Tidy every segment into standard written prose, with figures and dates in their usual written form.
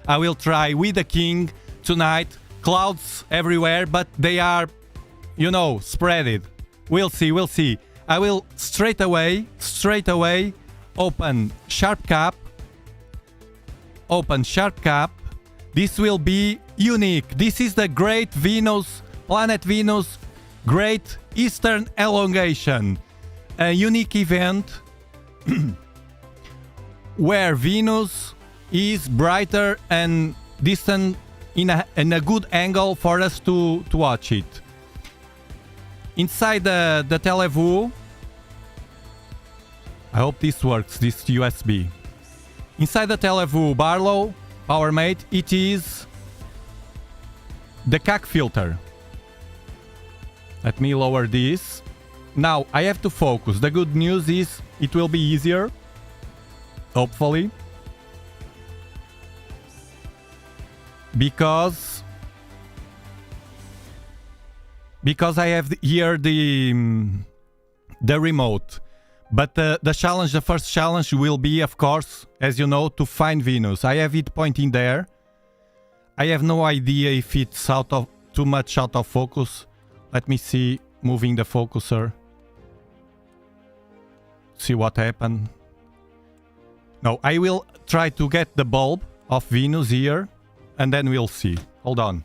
I will try with the king tonight. Clouds everywhere, but they are, you know, spreaded. We'll see, we'll see. I will straight away open sharp cap. Open sharp cap. This will be unique. This is the Great Venus, Planet Venus, Great Eastern Elongation. A unique event where Venus is brighter and distant in a good angle for us to watch it. Inside the teleview, I hope this works, this USB. Inside the teleview Barlow, our mate, it is the CaK filter. Let me lower this. Now I have to focus. The good news is it will be easier, hopefully, because I have here the remote. But the challenge, the first challenge will be, of course, as you know, to find Venus. I have it pointing there. I have no idea if it's too much out of focus. Let me see, moving the focuser. See what happened. No, I will try to get the bulb of Venus here, and then we'll see. Hold on.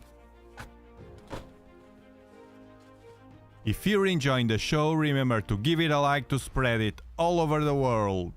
If you're enjoying the show, remember to give it a like to spread it all over the world.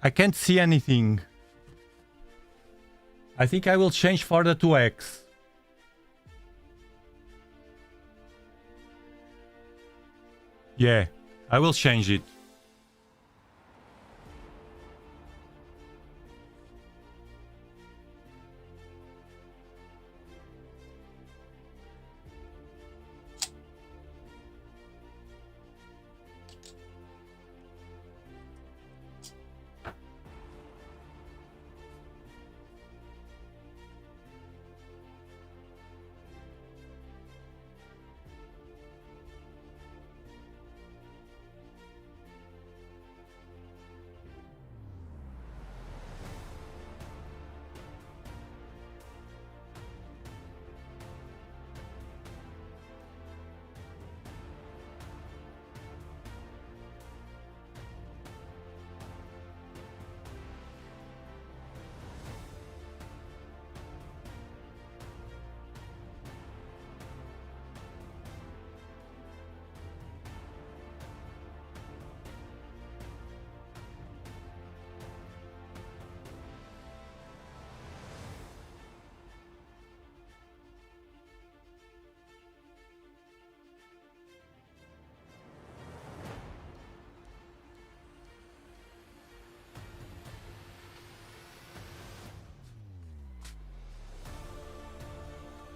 I can't see anything. I think I will change for the 2x. Yeah, I will change it.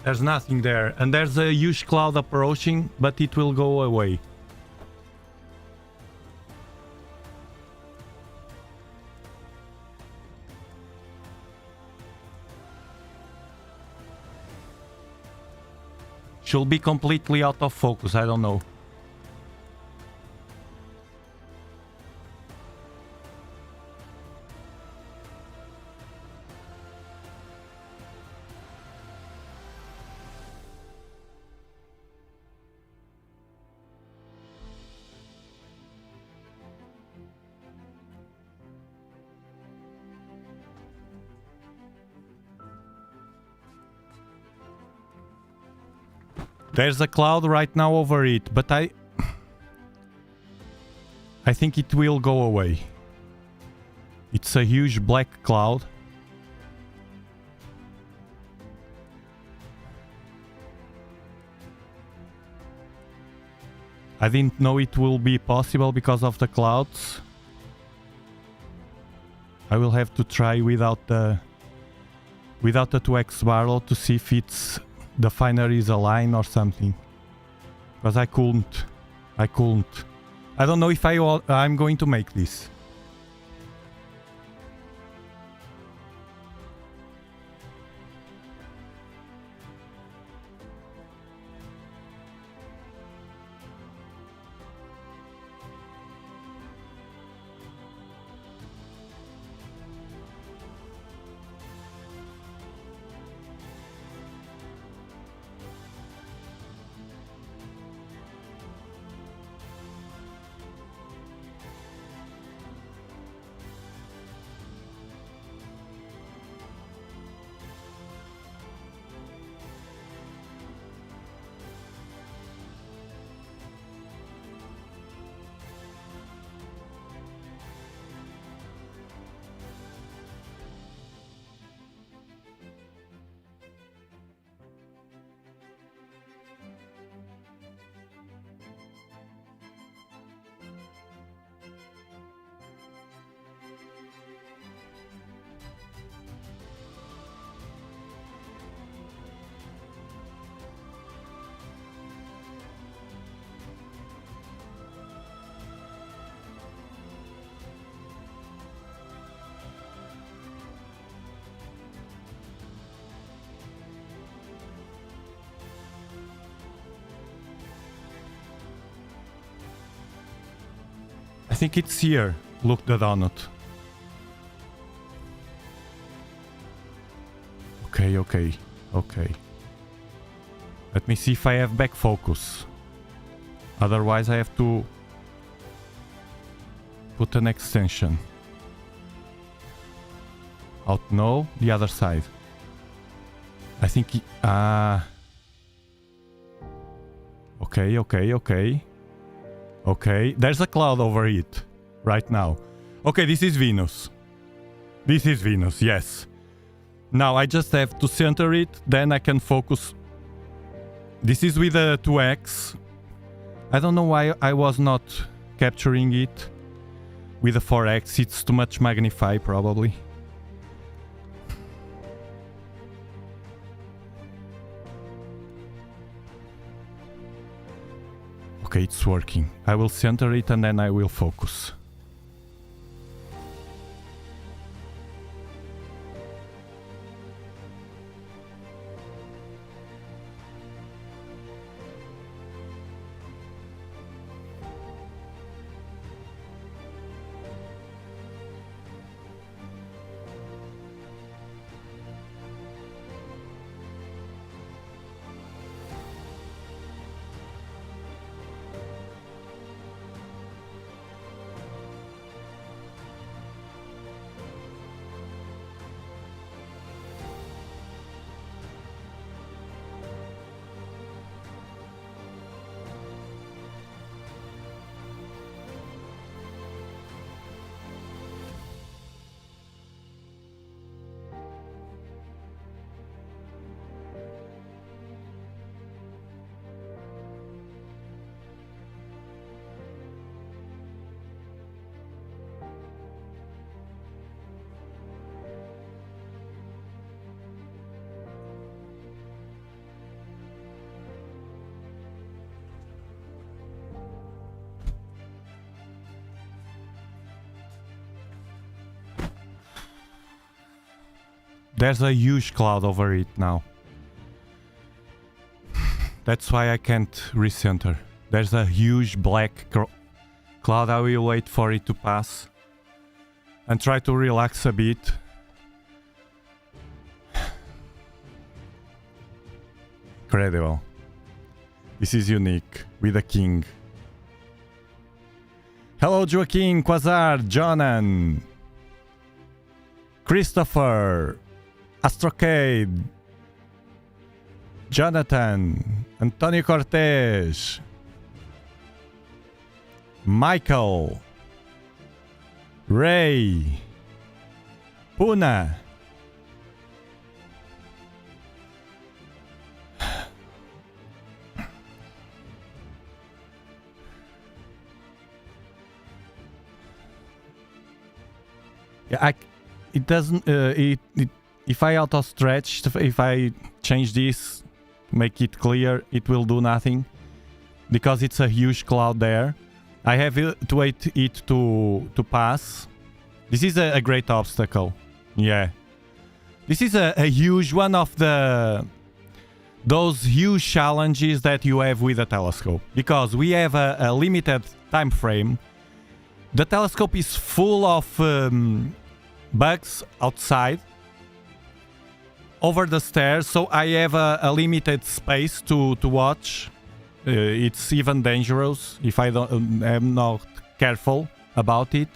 There's nothing there, and there's a huge cloud approaching, but it will go away. Should be completely out of focus, I don't know. There's a cloud right now over it, but I think it will go away. It's a huge black cloud. I didn't know it will be possible because of the clouds. I will have to try without the 2x barrel to see if it's the finder is aligned or something. Because I couldn't. I don't know if I'm going to make this. I think it's here. Look, the donut. Okay. Let me see if I have back focus. Otherwise I have to put an extension. Out, no, the other side. I think Okay, there's a cloud over it right now. Okay, this is Venus. Yes. Now I just have to center it, then I can focus. This is with a 2x. I don't know why I was not capturing it with a 4x. It's too much magnify, probably. Okay, it's working. I will center it and then I will focus. There's a huge cloud over it now. That's why I can't recenter. There's a huge black cloud. I will wait for it to pass and try to relax a bit. Incredible. This is unique with a king. Hello, Joaquin, Quasar, Jonan, Christopher, Astrocade, Jonathan, Antonio Cortez, Michael, Ray, Puna, yeah, it doesn't, if I auto stretch, if I change this, make it clear, it will do nothing because it's a huge cloud there. I have to wait it to pass. This is a great obstacle. Yeah. This is a huge one of those huge challenges that you have with a telescope because we have a limited time frame. The telescope is full of bugs outside over the stairs, so I have a limited space to watch. It's even dangerous if I am not careful about it.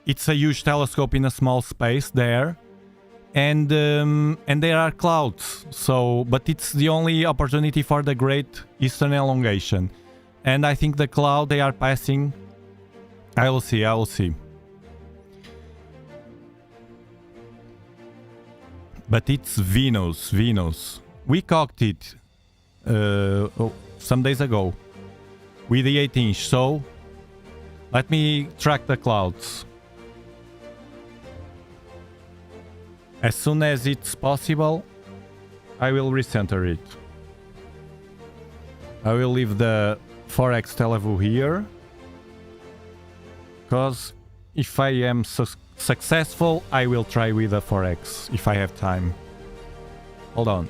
It's a huge telescope in a small space there, and there are clouds. So, but it's the only opportunity for the Great Eastern Elongation, and I think the cloud they are passing. I will see. I will see. But it's Venus. Venus. We cocked it some days ago with the 8-inch. So let me track the clouds. As soon as it's possible, I will recenter it. I will leave the 4x televu here. Because if I am successful, I will try with the 4x if I have time. Hold on.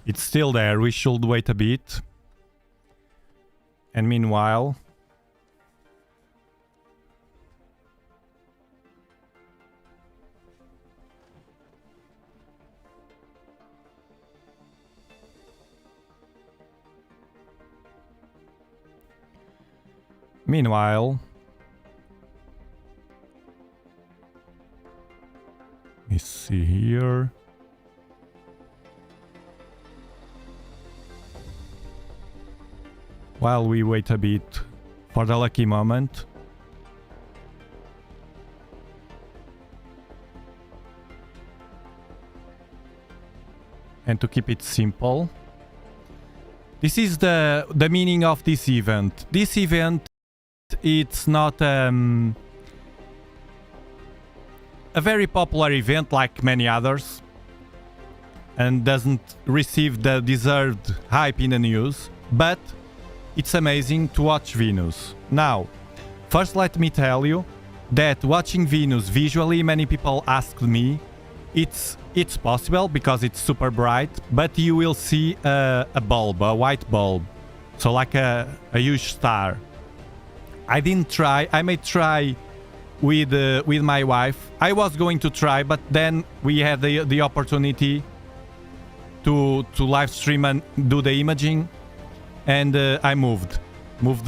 It's still there. We should wait a bit. And meanwhile... Meanwhile... Let me see here... While we wait a bit for the lucky moment. And to keep it simple. This is the meaning of this event. This event, it's not a very popular event like many others. And doesn't receive the deserved hype in the news. But it's amazing to watch Venus. Now, first let me tell you that watching Venus visually, many people asked me, it's possible because it's super bright, but you will see a bulb, a white bulb, so like a huge star. I didn't try. I may try with my wife. I was going to try, but then we had the opportunity to live stream and do the imaging. And I moved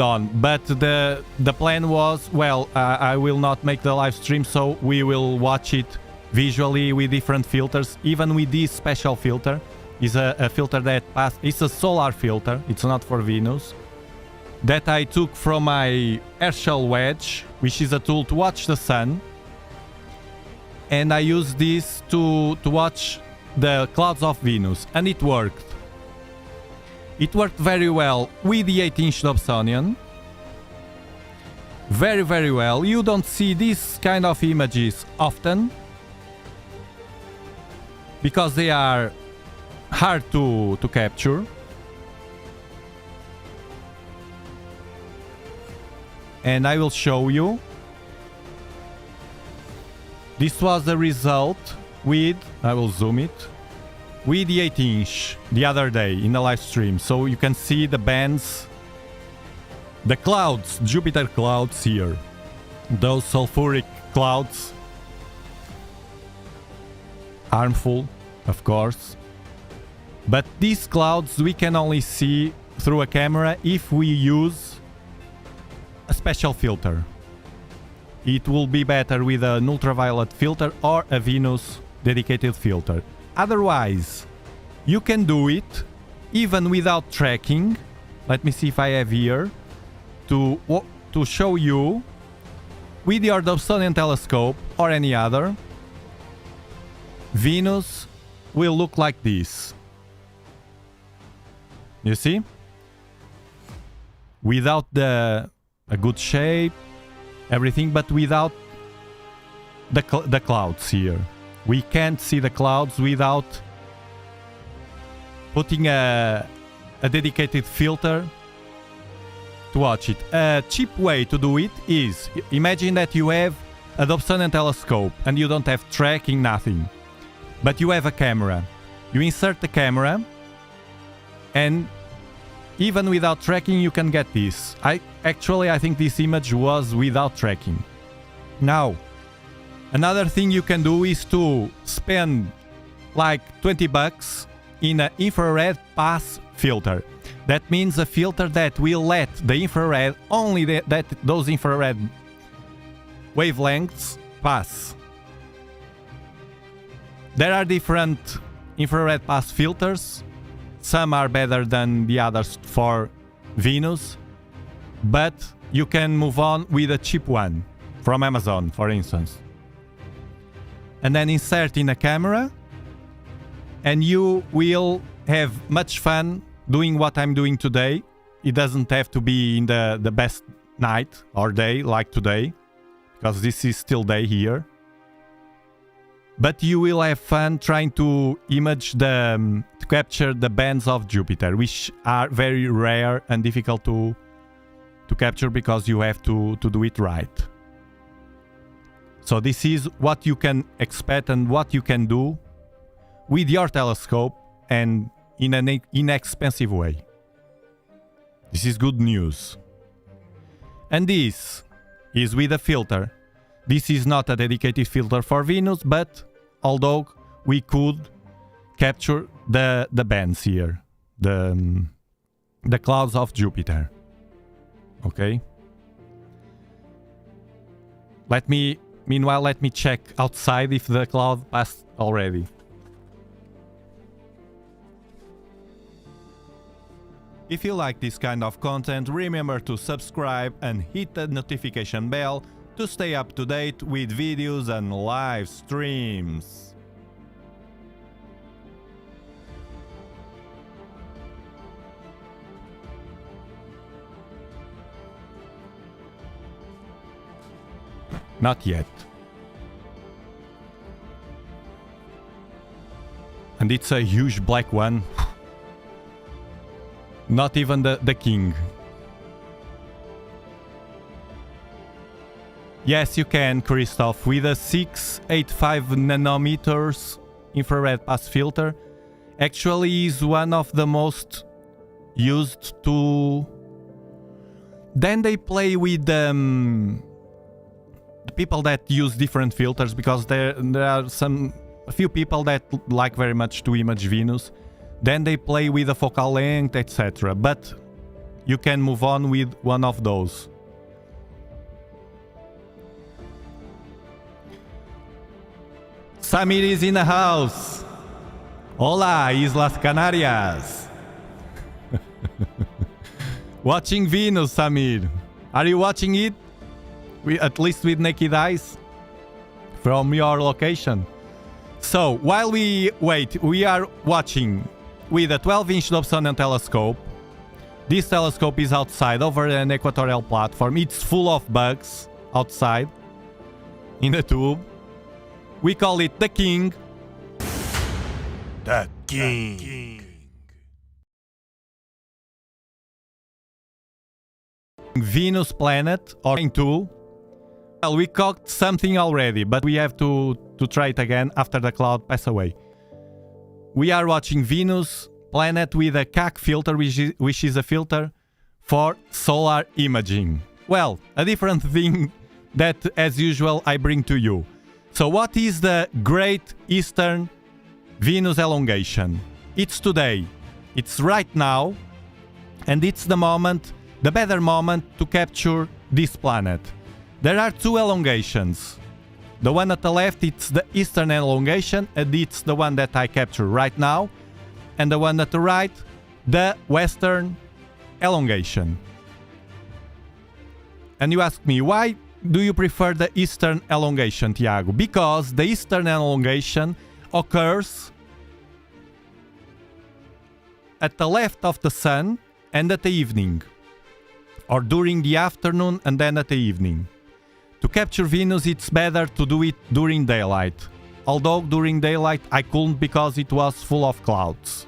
on. But the plan was, well, I will not make the live stream, so we will watch it visually with different filters. Even with this special filter, is a filter that it's a solar filter, it's not for Venus, that I took from my Herschel Wedge, which is a tool to watch the sun. And I used this to watch the clouds of Venus, and it worked. It worked very well with the 8-inch Dobsonian. Very, very well. You don't see this kind of images often, because they are hard to capture. And I will show you. This was the result with, I will zoom it, with the 8-inch the other day in the live stream. So you can see the bands, the clouds, Jupiter clouds here. Those sulfuric clouds. Harmful, of course. But these clouds we can only see through a camera if we use a special filter. It will be better with an ultraviolet filter or a Venus dedicated filter. Otherwise, you can do it even without tracking. Let me see if I have here to show you with your Dobsonian telescope or any other. Venus will look like this. You see? Without a good shape, everything, but without the clouds here. We can't see the clouds without putting a dedicated filter to watch it. A cheap way to do it is, imagine that you have a Dobsonian telescope and you don't have tracking, nothing. But you have a camera. You insert the camera, and even without tracking you can get this. I think this image was without tracking. Now, another thing you can do is to spend like 20 bucks in an infrared pass filter. That means a filter that will let the infrared, only those infrared wavelengths pass. There are different infrared pass filters. Some are better than the others for Venus, but you can move on with a cheap one from Amazon, for instance. And then insert in a camera, and you will have much fun doing what I'm doing today. It doesn't have to be in the best night or day like today, because this is still day here. But you will have fun trying to to capture the bands of Jupiter, which are very rare and difficult to capture because you have to do it right. So this is what you can expect and what you can do with your telescope, and in an inexpensive way. This is good news. And this is with a filter. This is not a dedicated filter for Venus, but although we could capture the bands here, the clouds of Jupiter. Okay. Meanwhile, let me check outside if the cloud passed already. If you like this kind of content, remember to subscribe and hit the notification bell to stay up to date with videos and live streams. Not yet. And it's a huge black one. Not even the king. Yes, you can, Christoph, with a 685 nanometers infrared pass filter. Actually is one of the most used to... Then they play with the people that use different filters, because there are a few people that like very much to image Venus. Then they play with the focal length, etc. But you can move on with one of those. Samir is in the house. Hola, Islas Canarias. Watching Venus, Samir. Are you watching it? At least with naked eyes? From your location. So, while we wait, we are watching with a 12-inch Dobsonian telescope. This telescope is outside over an equatorial platform. It's full of bugs outside in the tube. We call it the King. The King. Venus planet or two. Well, we caught something already, but we have to try it again after the cloud pass away. We are watching Venus planet with a CaK filter, which is a filter for solar imaging. Well, a different thing that, as usual, I bring to you. So what is the Great Eastern Venus elongation? It's today. It's right now. And it's the moment, the better moment to capture this planet. There are two elongations. The one at the left, it's the Eastern elongation, and it's the one that I capture right now. And the one at the right, the Western elongation. And you ask me, why do you prefer the Eastern elongation, Tiago? Because the Eastern elongation occurs at the left of the sun and at the evening, or during the afternoon and then at the evening. To capture Venus, it's better to do it during daylight. Although during daylight I couldn't because it was full of clouds.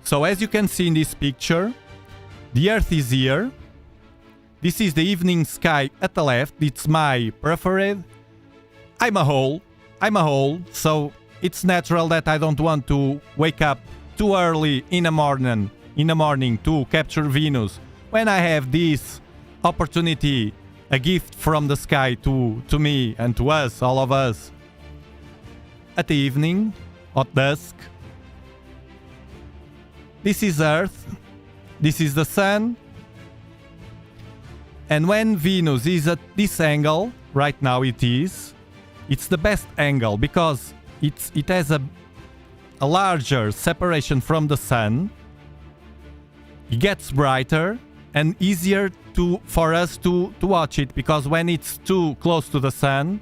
So as you can see in this picture, the Earth is here. This is the evening sky at the left. It's my preferred. I'm a hole, so it's natural that I don't want to wake up too early in the morning to capture Venus when I have this opportunity, a gift from the sky to me and to us, all of us, at the evening, at dusk. This is Earth, this is the sun, and when Venus is at this angle, right now it's the best angle because it has a larger separation from the sun. It gets brighter and easier for us to watch it, because when it's too close to the sun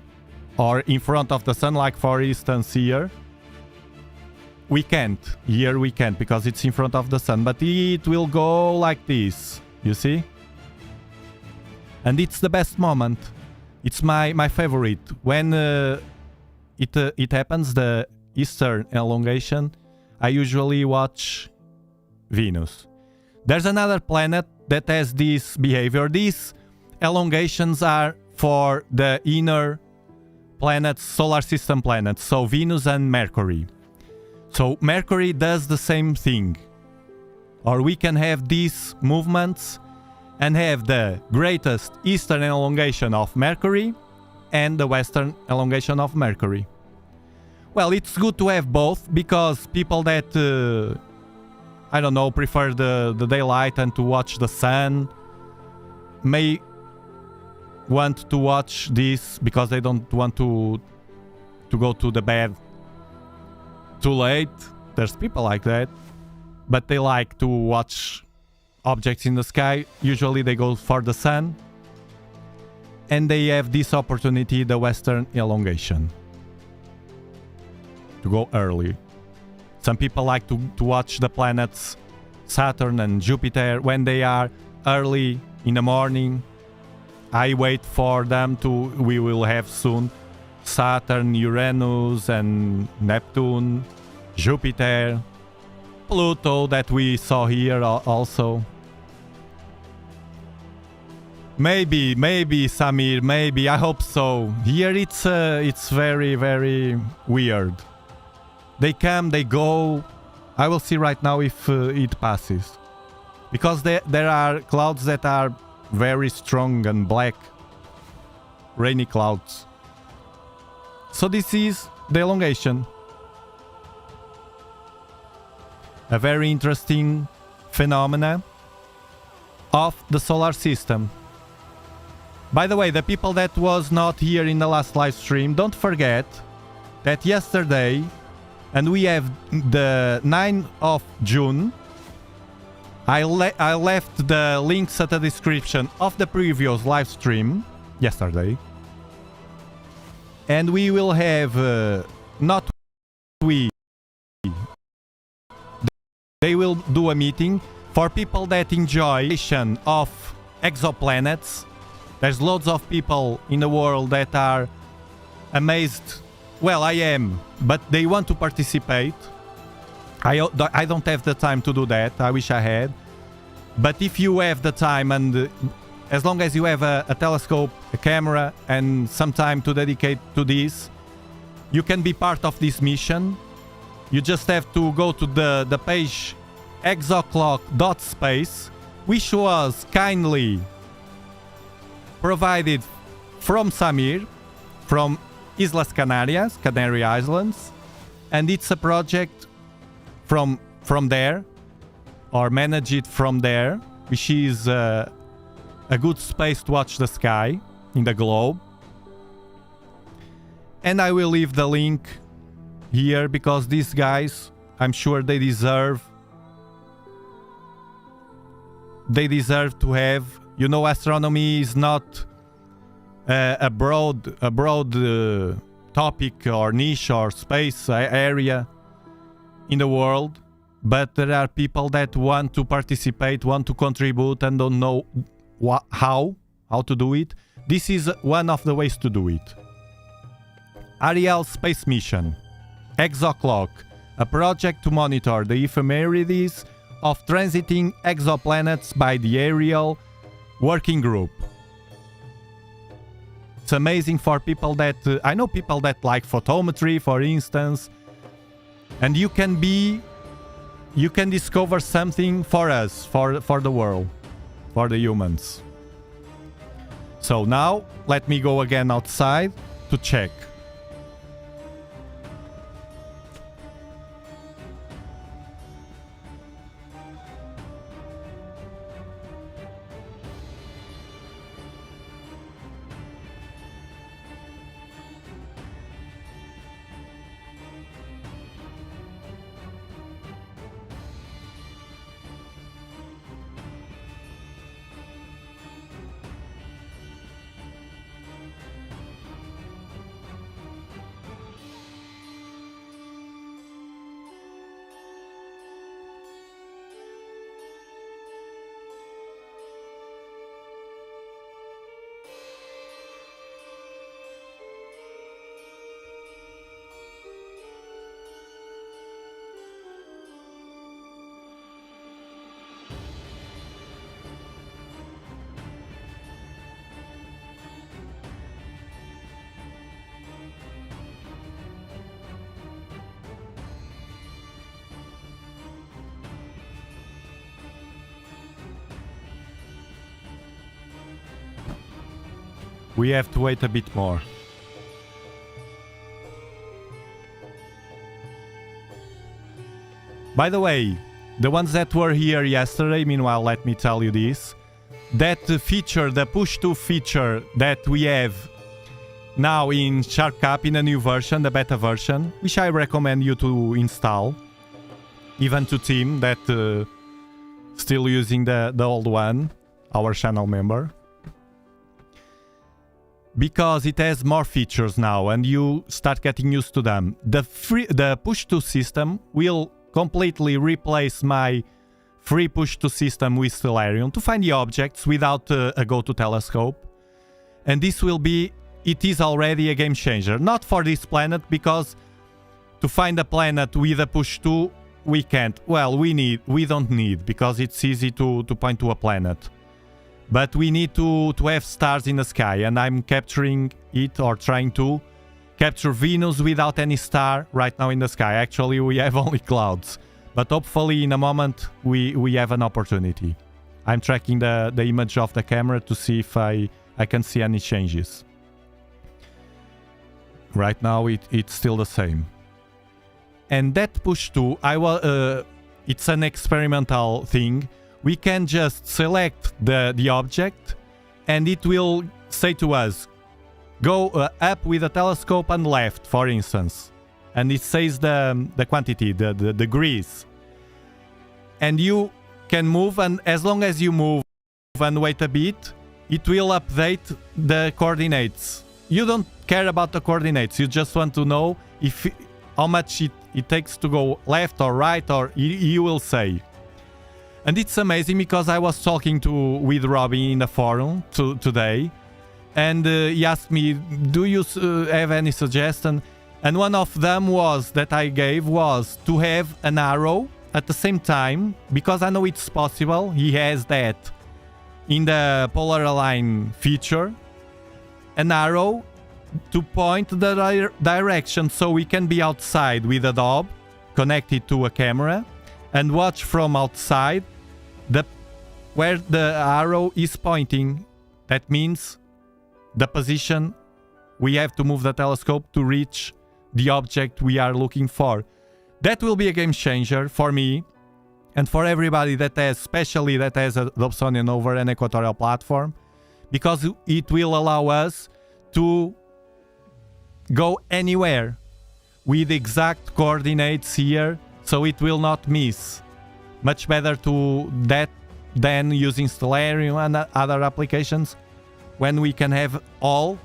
or in front of the sun, like for instance here, we can't. Here we can't because it's in front of the sun, but it will go like this, you see? And it's the best moment. It's my favorite. When it happens, the Eastern elongation, I usually watch Venus. There's another planet that has this behavior. These elongations are for the inner planets, solar system planets, so Venus and Mercury. So Mercury does the same thing. Or we can have these movements and have the greatest Eastern elongation of Mercury and the Western elongation of Mercury. Well, it's good to have both, because people that I don't know, prefer the daylight and to watch the sun may want to watch this because they don't want to go to the bed too late. There's people like that, but they like to watch objects in the sky. Usually they go for the sun, and they have this opportunity, the Western elongation, to go early. Some people like to watch the planets Saturn and Jupiter when they are early in the morning. I wait for them we will have soon Saturn, Uranus and Neptune, Jupiter, Pluto that we saw here also. Maybe Samir, maybe, I hope so. Here it's very, very weird. They come, they go. I will see right now if it passes. Because there are clouds that are very strong and black. Rainy clouds. So this is the elongation. A very interesting phenomena of the solar system. By the way, the people that was not here in the last live stream, don't forget that yesterday, and we have the 9th of June, I left the links at the description of the previous live stream yesterday. And we will have, not we, they will do a meeting for people that enjoy of exoplanets. There's loads of people in the world that are amazed. Well, I am, but they want to participate. I don't have the time to do that. I wish I had. But if you have the time, and as long as you have a telescope, a camera, and some time to dedicate to this, you can be part of this mission. You just have to go to the page exoclock.space, which was kindly provided from Samir, from Islas Canarias, Canary Islands, and it's a project from there, or manage it from there, which is a good space to watch the sky in the globe. And I will leave the link here because these guys, I'm sure they deserve to have, you know, astronomy is not a broad topic or niche or space area in the world, but there are people that want to participate, want to contribute, and don't know how to do it. This is one of the ways to do it. Ariel Space Mission, ExoClock, a project to monitor the ephemerides of transiting exoplanets by the Ariel Working Group. It's amazing for people that... I know people that like photometry, for instance, and you can discover something for us, for the world, for the humans. So now, let me go again outside to check. We have to wait a bit more. By the way, the ones that were here yesterday, meanwhile, let me tell you this. That feature, the push-to feature that we have now in CaK in a new version, the beta version, which I recommend you to install. Even to Tim, that still using the old one, our channel member. Because it has more features now and you start getting used to them. The push-to system will completely replace my free push-to system with Stellarium to find the objects without a go-to telescope. And this will be, it is already a game changer. Not for this planet, because to find a planet with a push-to, we can't. Well, we don't need, because it's easy to point to a planet. But we need to have stars in the sky, and I'm capturing it, or trying to capture Venus without any star right now in the sky. Actually, we have only clouds, but hopefully in a moment we have an opportunity. I'm tracking the image of the camera to see if I can see any changes. Right now it's still the same. And that push-to, it's an experimental thing. We can just select the object and it will say to us, go up with a telescope and left, for instance. And it says the quantity, the degrees. And you can move, and as long as you move and wait a bit, it will update the coordinates. You don't care about the coordinates, you just want to know if how much it takes to go left or right, or you will say. And it's amazing because I was talking with Robin in the forum today, and he asked me, do you have any suggestion? And one of them was that I gave was to have an arrow at the same time, because I know it's possible. He has that in the polar align feature, an arrow to point the direction, so we can be outside with a Dob connected to a camera and watch from outside where the arrow is pointing. That means the position we have to move the telescope to reach the object we are looking for. That will be a game changer for me and for everybody that has, especially that has a Dobsonian over an equatorial platform, because it will allow us to go anywhere with exact coordinates here, so it will not miss. Much better to that than using Stellarium and other applications, when we can have all,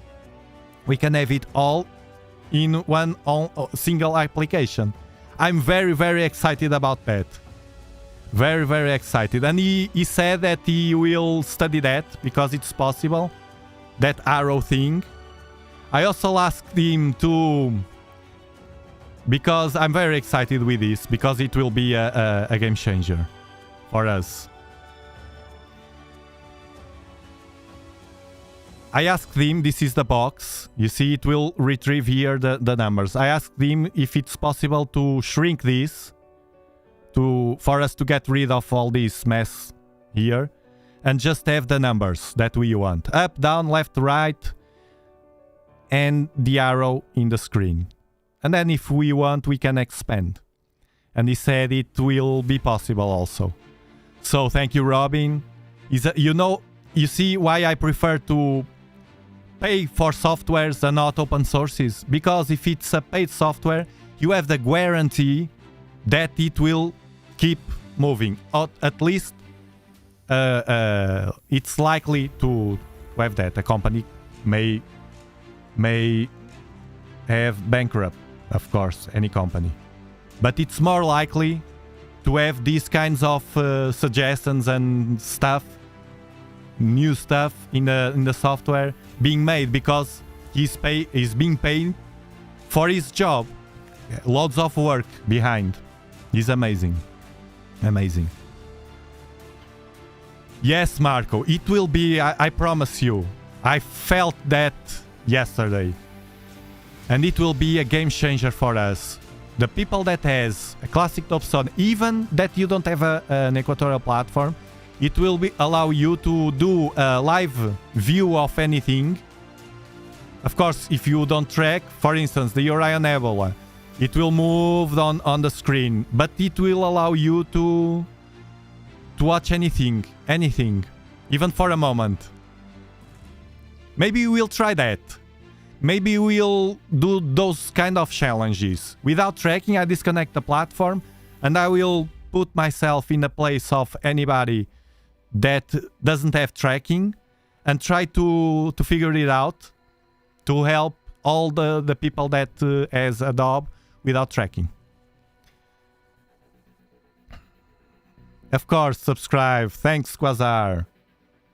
we can have it all in one single application. I'm very, very excited about that. Very, very excited. And he said that he will study that because it's possible, that arrow thing. I also asked him to, because I'm very excited with this, because it will be a game changer for us. I asked him, this is the box, you see it will retrieve here the numbers. I asked him if it's possible to shrink this for us to get rid of all this mess here and just have the numbers that we want. Up, down, left, right, and the arrow in the screen. And then if we want, we can expand. And he said it will be possible also. So thank you, Robin. You see why I prefer to pay for softwares and not open sources? Because if it's a paid software, you have the guarantee that it will keep moving. At least it's likely to have that. A company may have bankrupt, of course, any company. But it's more likely to have these kinds of suggestions and stuff, new stuff in the software being made, because he's being paid for his job. Lots of work behind. He's amazing. Amazing. Yes, Marco, it will be, I promise you. I felt that yesterday. And it will be a game changer for us. The people that has a classic Dobson, even that you don't have an equatorial platform, it will allow you to do a live view of anything. Of course, if you don't track, for instance, the Orion Nebula, it will move on the screen, but it will allow you to watch anything, even for a moment. Maybe we'll try that. Maybe we'll do those kind of challenges. Without tracking, I disconnect the platform and I will put myself in the place of anybody that doesn't have tracking and try to figure it out to help all the people that has Adobe without tracking. Of course, subscribe. Thanks, Quasar.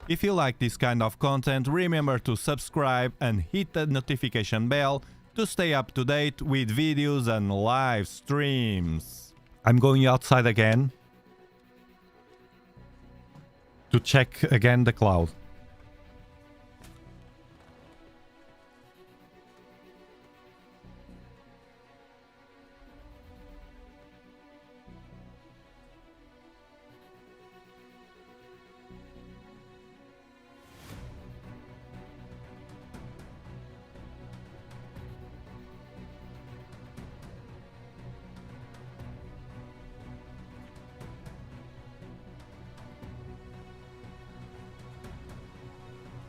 If you like this kind of content, remember to subscribe and hit the notification bell to stay up to date with videos and live streams. I'm going outside again to check again the cloud.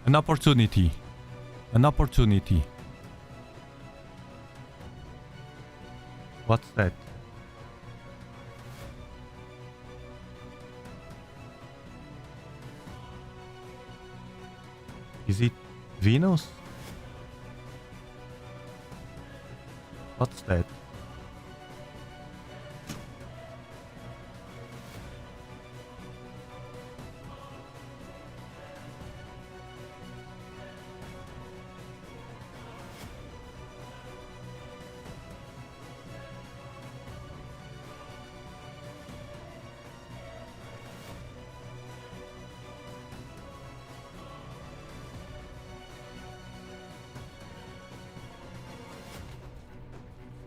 An opportunity An opportunity. What's that? Is it Venus? What's that?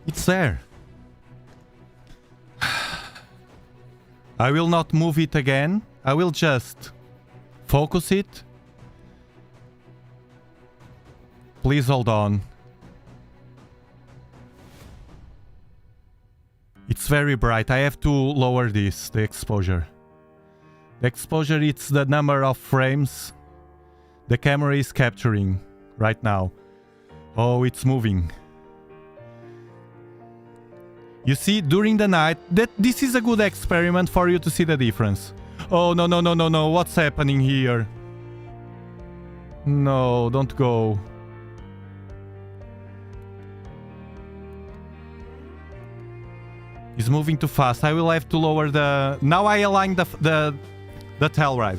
It's there. I will not move it again. I will just focus it. Please hold on. It's very bright. I have to lower this, the exposure. The exposure, it's the number of frames the camera is capturing right now. Oh, it's moving. You see, during the night, this is a good experiment for you to see the difference. Oh, no, no, no, no, no. What's happening here? No, don't go. He's moving too fast. I will have to lower the... Now I align the tail right.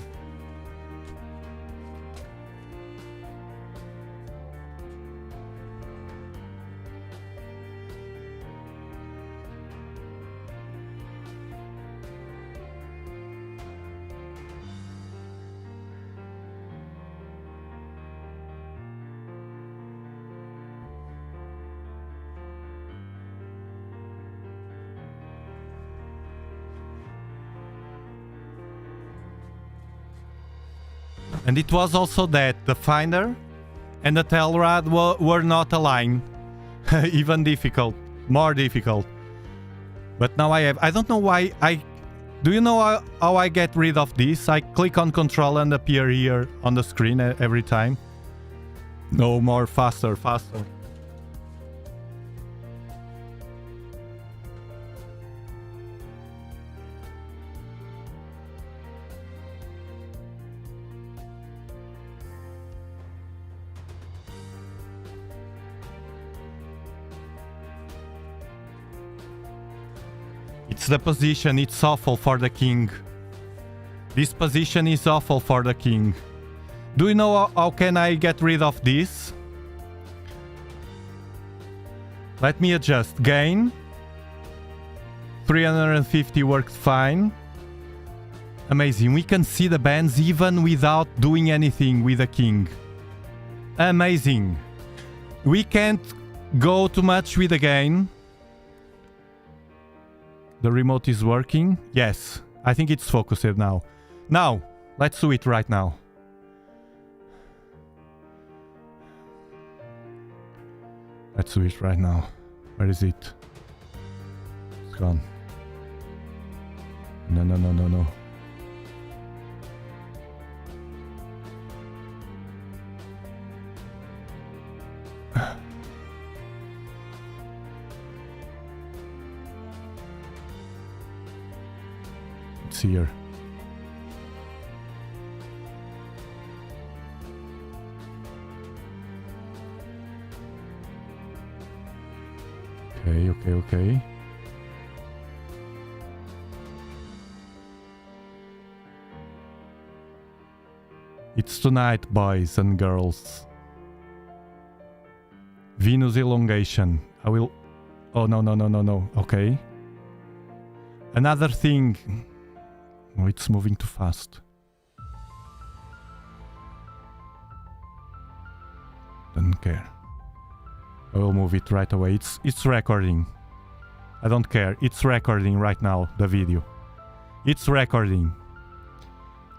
And it was also that the finder and the tail rod were not aligned. Even difficult. More difficult. But now I have... I don't know why I... Do you know how I get rid of this? I click on control and appear here on the screen every time. No more. Faster, faster. It's the position, it's awful for the king. This position is awful for the king. Do you know how can I get rid of this? Let me adjust. Gain. 350 works fine. Amazing. We can see the bands even without doing anything with the king. Amazing. We can't go too much with the gain. The remote is working. Yes, I think it's focused now. Now, let's do it right now. Let's do it right now. Where is it? It's gone. No, no, no, no, no. Here. Okay. It's tonight, boys and girls. Venus elongation. I will... Oh, no, no, no, no, no. Okay. Another thing... Oh, it's moving too fast. Don't care. I will move it right away. It's recording. I don't care. It's recording right now, the video. It's recording.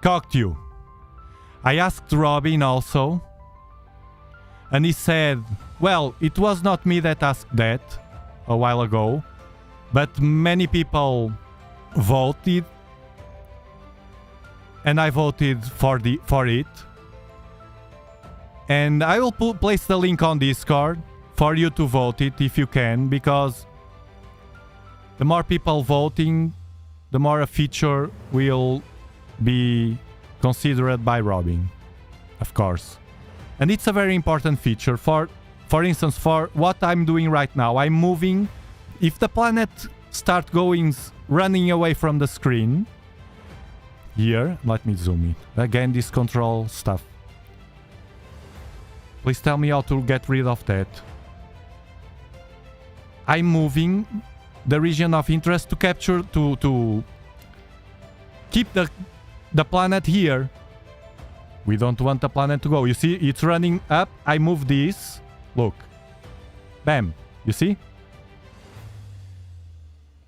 CaK II. I asked Robin also. And he said, well, it was not me that asked that a while ago. But many people voted. And I voted for it. And I will place the link on Discord for you to vote it if you can, because the more people voting, the more a feature will be considered by Robin, of course. And it's a very important feature. For instance, for what I'm doing right now, I'm moving. If the planet start running away from the screen, here, let me zoom it. Again, this control stuff. Please tell me how to get rid of that. I'm moving the region of interest to capture, to keep the planet here. We don't want the planet to go. You see, it's running up. I move this. Look. Bam. You see?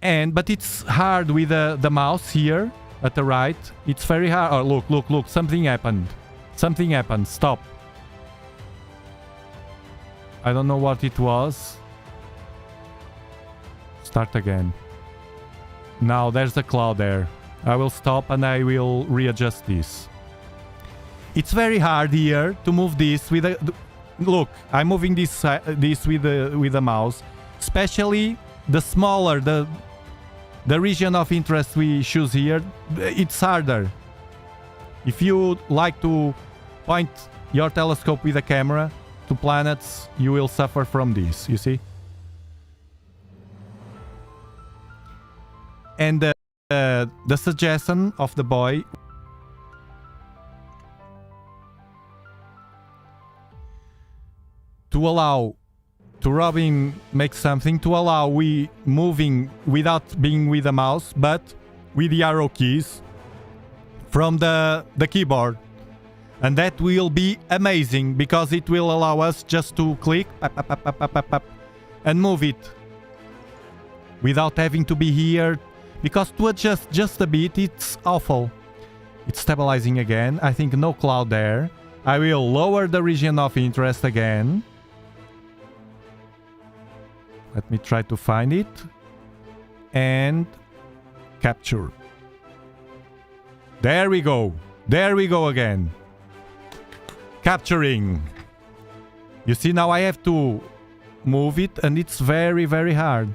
But it's hard with the mouse here at the right. It's very hard. Oh, look. Something happened. Something happened. Stop. I don't know what it was. Start again. Now there's a cloud there. I will stop and I will readjust this. It's very hard here to move this with a... Look, I'm moving this with the mouse. Especially the smaller the region of interest we choose here, it's harder. If you like to point your telescope with a camera to planets, you will suffer from this, you see? And the suggestion of the boy to allow to Robin make something to allow we moving without being with the mouse, but with the arrow keys from the keyboard. And that will be amazing, because it will allow us just to click and move it without having to be here, because to adjust just a bit, it's awful. It's stabilizing again. I think no cloud there. I will lower the region of interest again. Let me try to find it. And capture. There we go. There we go again. Capturing. You see, now I have to move it, and it's very, very hard.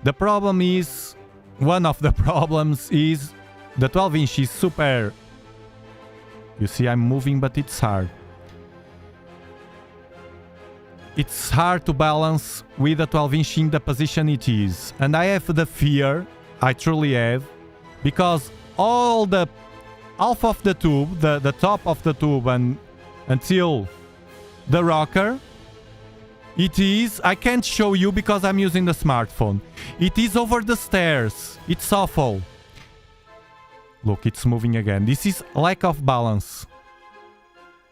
The problem is, one of the problems is the 12-inch is super... You see, I'm moving, but it's hard. It's hard to balance with the 12-inch in the position it is. And I have the fear, I truly have, because all the half of the tube, the top of the tube and until the rocker, it is, I can't show you because I'm using the smartphone. It is over the stairs. It's awful. Look, it's moving again. This is lack of balance.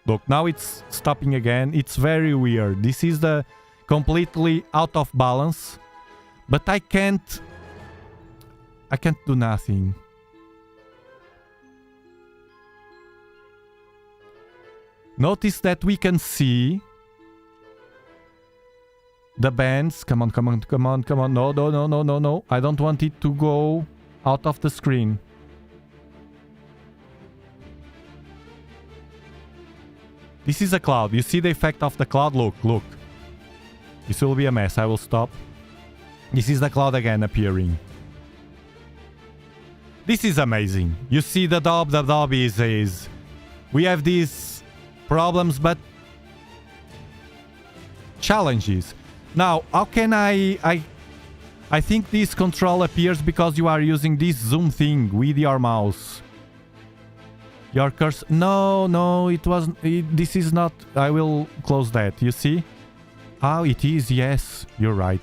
Look, now it's stopping again. It's very weird. This is the completely out of balance. But I can't do nothing. Notice that we can see the bands. Come on, come on, come on, come on. No, no, no, no, no, no. I don't want it to go out of the screen. This is a cloud. You see the effect of the cloud? Look, look. This will be a mess. I will stop. This is the cloud again appearing. This is amazing. You see the Dob is... We have these problems, but... challenges. Now, how can I think this control appears because you are using this zoom thing with your mouse. Your cursor... No, no, it wasn't... this is not... I will close that. You see? Oh, it is. Yes, you're right.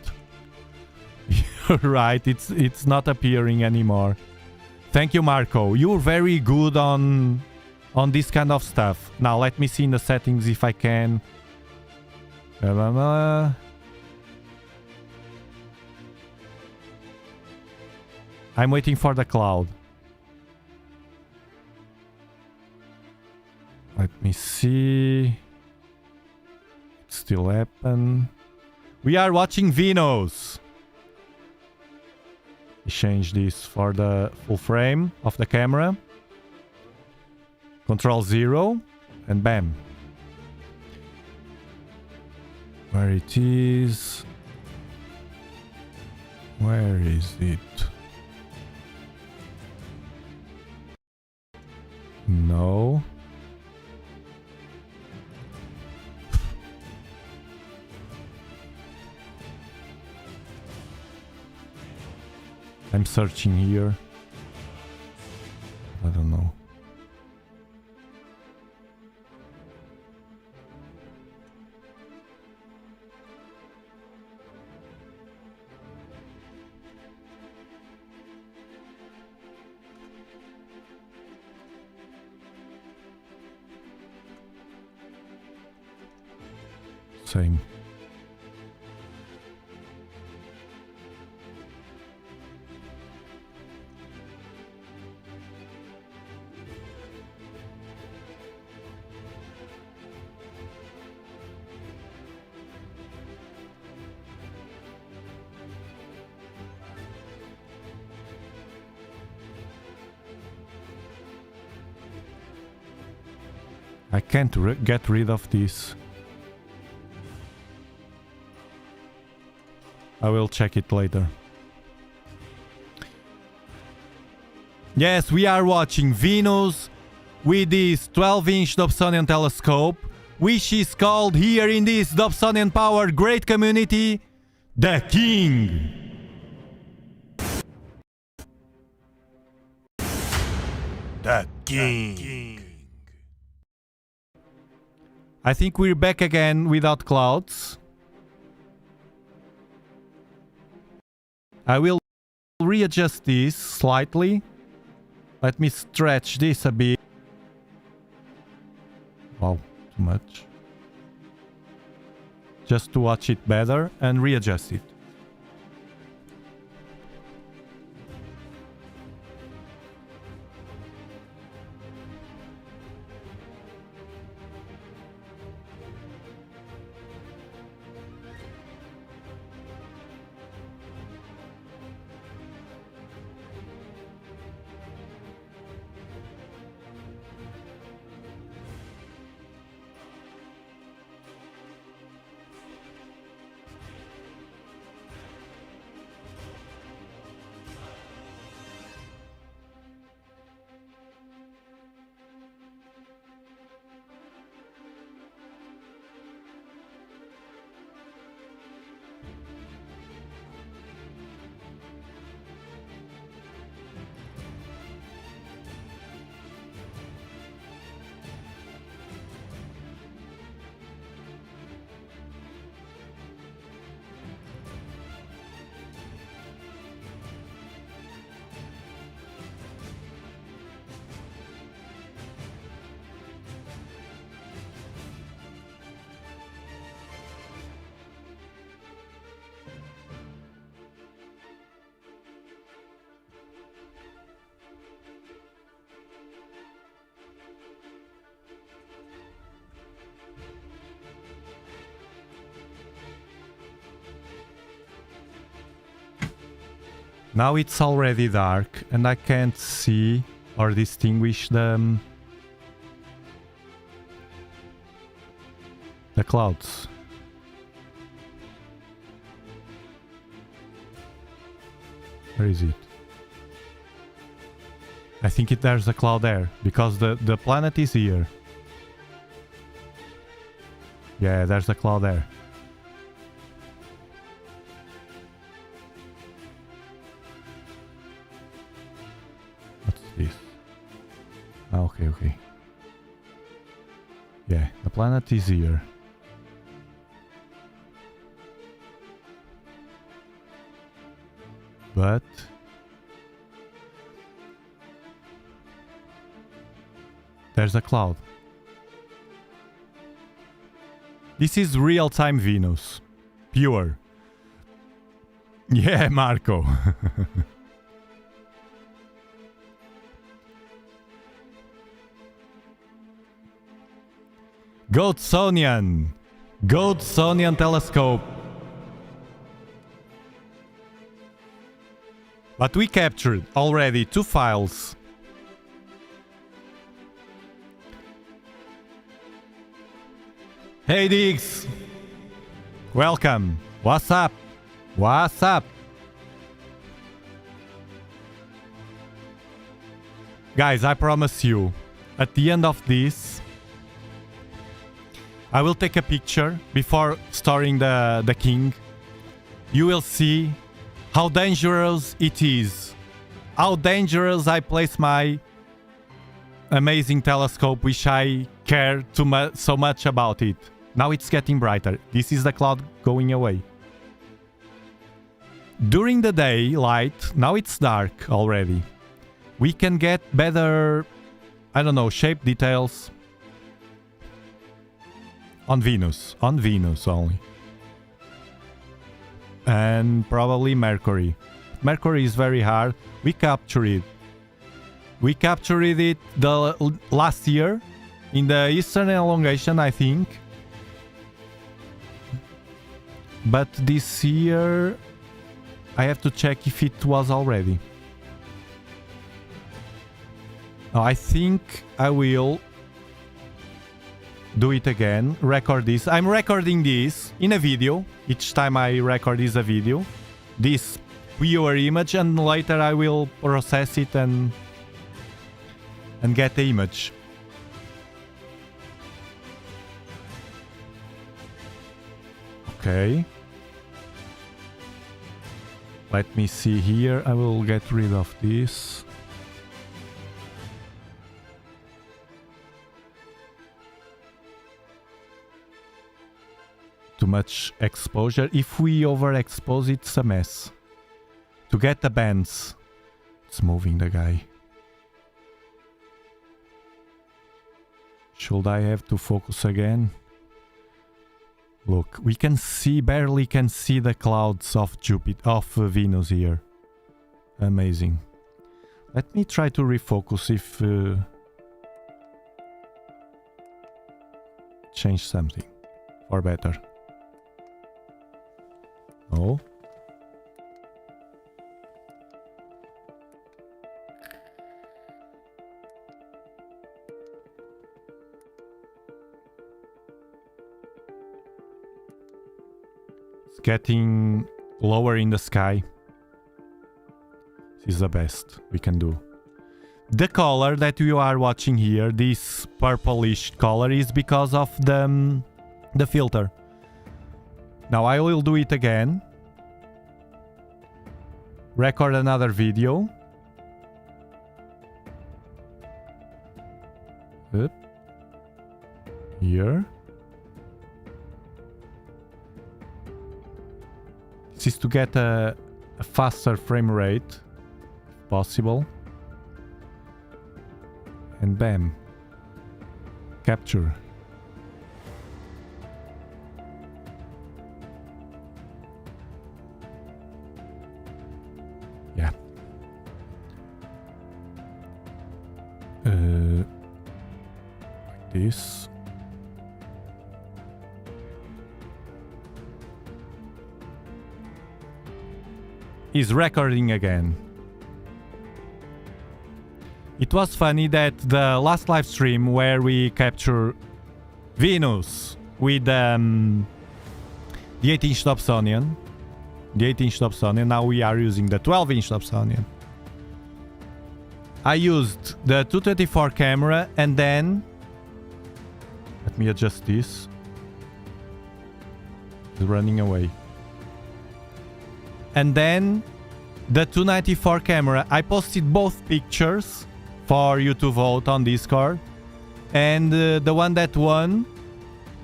You're right. It's not appearing anymore. Thank you, Marco. You're very good on this kind of stuff. Now, let me see in the settings if I can. I'm waiting for the cloud. Let me see. It still happen. We are watching Venus. Change this for the full frame of the camera. Control 0 and bam. Where it is? Where is it? No. I'm searching here. I don't know. Same. I can't get rid of this. I will check it later. Yes, we are watching Venus with this 12-inch Dobsonian telescope, which is called here in this Dobsonian powered great community, the King. The King. I think we're back again without clouds. I will readjust this slightly. Let me stretch this a bit. Wow, too much. Just to watch it better and readjust it. Now it's already dark and I can't see or distinguish the clouds. Where is it? I think there's a cloud there because the planet is here. Yeah, there's a cloud there. Okay. Yeah, the planet is here. But there's a cloud. This is real-time Venus. Pure. Yeah, Marco. Dobsonian telescope. But we captured already 2 files. Hey Diggs! Welcome! What's up? What's up? Guys, I promise you, at the end of this, I will take a picture before storing the king. You will see how dangerous it is. How dangerous I place my amazing telescope, which I care so much about it. Now it's getting brighter. This is the cloud going away. During the daylight, now it's dark already. We can get better, I don't know, shape details on Venus only. And probably Mercury. Mercury is very hard. We captured it. We captured it the last year in the Eastern elongation, I think. But this year I have to check if it was already. Oh, I think I will do it again. Record this. I'm recording this in a video. Each time I record is a video. This pure image, and later I will process it and get the image. Okay. Let me see here. I will get rid of this. Too much exposure. If we overexpose, it's a mess. To get the bands. It's moving the guy. Should I have to focus again? Look, we can see, barely can see the clouds of Jupiter, of Venus here. Amazing. Let me try to refocus if... change something. For better. Oh. It's getting lower in the sky. This is the best we can do. The color that you are watching here, this purplish color, is because of the filter. Now I will do it again. Record another video. Up. Here. This is to get a faster frame rate, if possible. And bam. Capture. Yeah. Like this. Is recording again. It was funny that the last live stream where we capture Venus with the 8-inch Dobsonian, now we are using the 12-inch Dobsonian. I used the 224 camera and then, let me adjust this. It's running away. And then the 294 camera. I posted both pictures for you to vote on Discord. And the one that won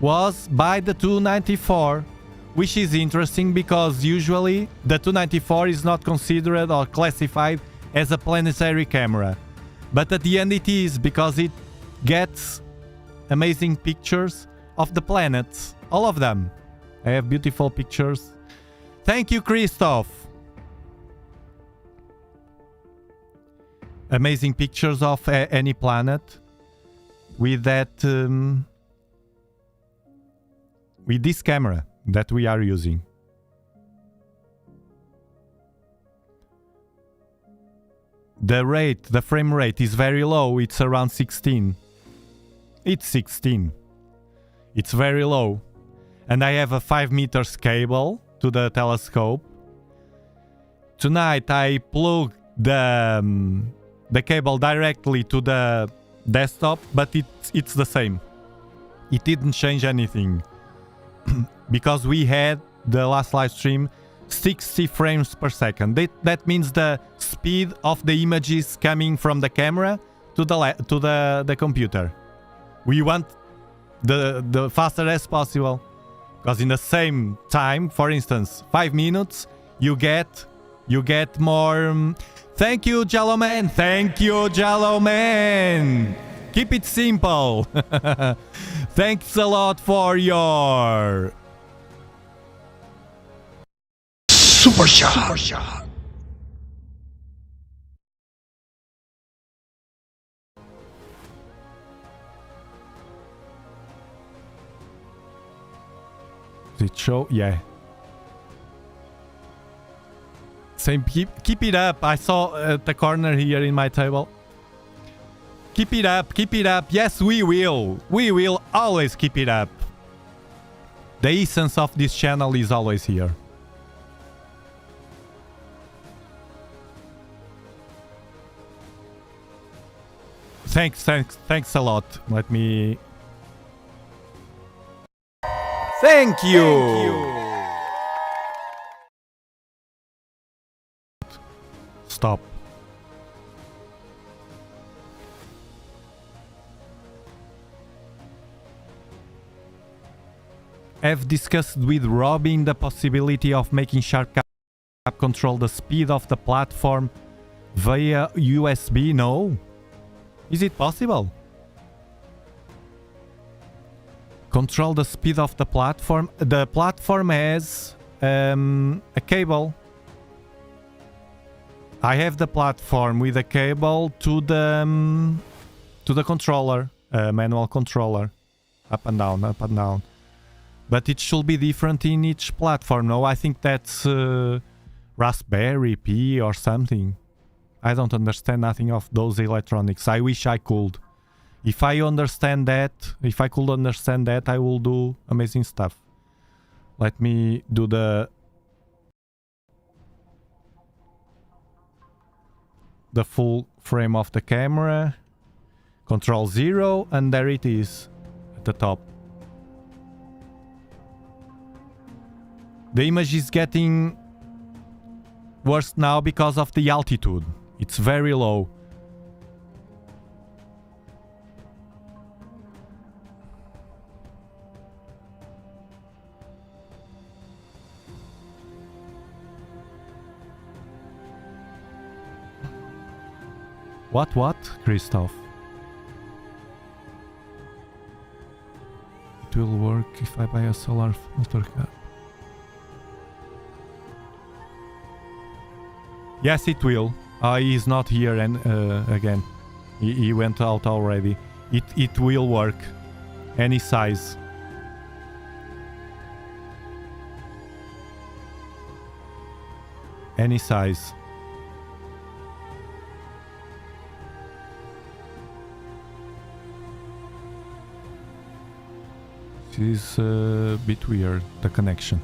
was by the 294, which is interesting because usually the 294 is not considered or classified as a planetary camera. But at the end it is, because it gets amazing pictures of the planets. All of them. I have beautiful pictures. Thank you, Christoph. Amazing pictures of any planet with that, with this camera that we are using. The frame rate is very low. It's around 16. It's 16. It's very low. And I have a 5 meters cable to the telescope. Tonight I plugged the cable directly to the desktop, but it's the same. It didn't change anything. Because we had the last live stream 60 frames per second. That means the speed of the images coming from the camera to the computer. We want the faster as possible. Because in the same time, for instance, 5 minutes, you get more. Thank you, Jello Man. Thank you, Jello Man. Keep it simple. Thanks a lot for your super shot. Does it show? Yeah. Same. Keep it up. I saw at the corner here in my table. Keep it up. Keep it up. Yes, we will. We will always keep it up. The essence of this channel is always here. Thanks a lot. Let me... Thank you! Stop. Have discussed with Robin the possibility of making SharpCap control the speed of the platform via USB? No? Is it possible? Control the speed of the platform. The platform has a cable. I have the platform with a cable to the controller, manual controller, up and down, up and down. But it should be different in each platform. No, I think that's Raspberry Pi or something. I don't understand nothing of those electronics. I wish I could. If I understand that, if I could understand that, I will do amazing stuff. Let me do the full frame of the camera. Control 0, and there it is at the top. The image is getting worse now because of the altitude. It's very low. What, Christoph? It will work if I buy a solar filter cap. Yes, it will. He's not here and again. He went out already. It will work. Any size. Any size. This is a bit weird, the connection.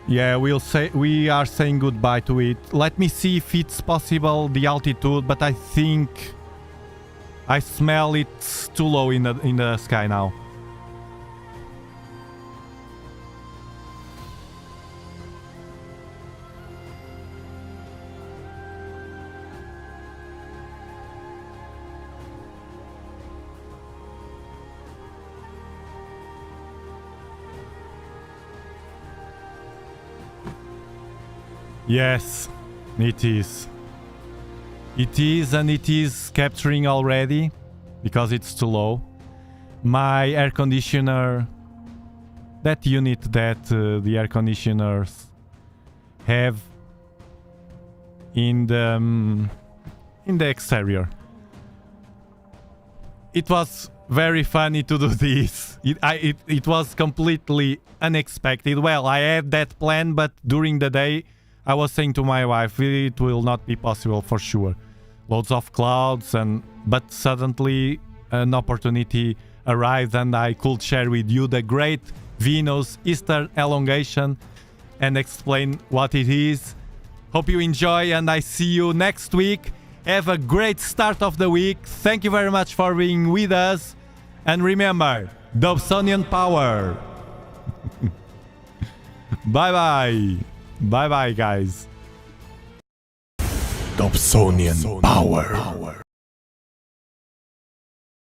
Yeah, we are saying goodbye to it. Let me see if it's possible, the altitude, but I think I smell it's too low in the sky now. Yes, it is. It is, and it is capturing already because it's too low. My air conditioner, that unit that the air conditioners have in the exterior. It was very funny to do this. It was completely unexpected. Well, I had that plan, but during the day I was saying to my wife, it will not be possible for sure. loads of clouds, but suddenly an opportunity arrived and I could share with you the great Venus Eastern elongation and explain what it is. Hope you enjoy, and I see you next week. Have a great start of the week. Thank you very much for being with us. And remember, Dobsonian power. Bye-bye. Bye-bye, guys. Dobsonian power.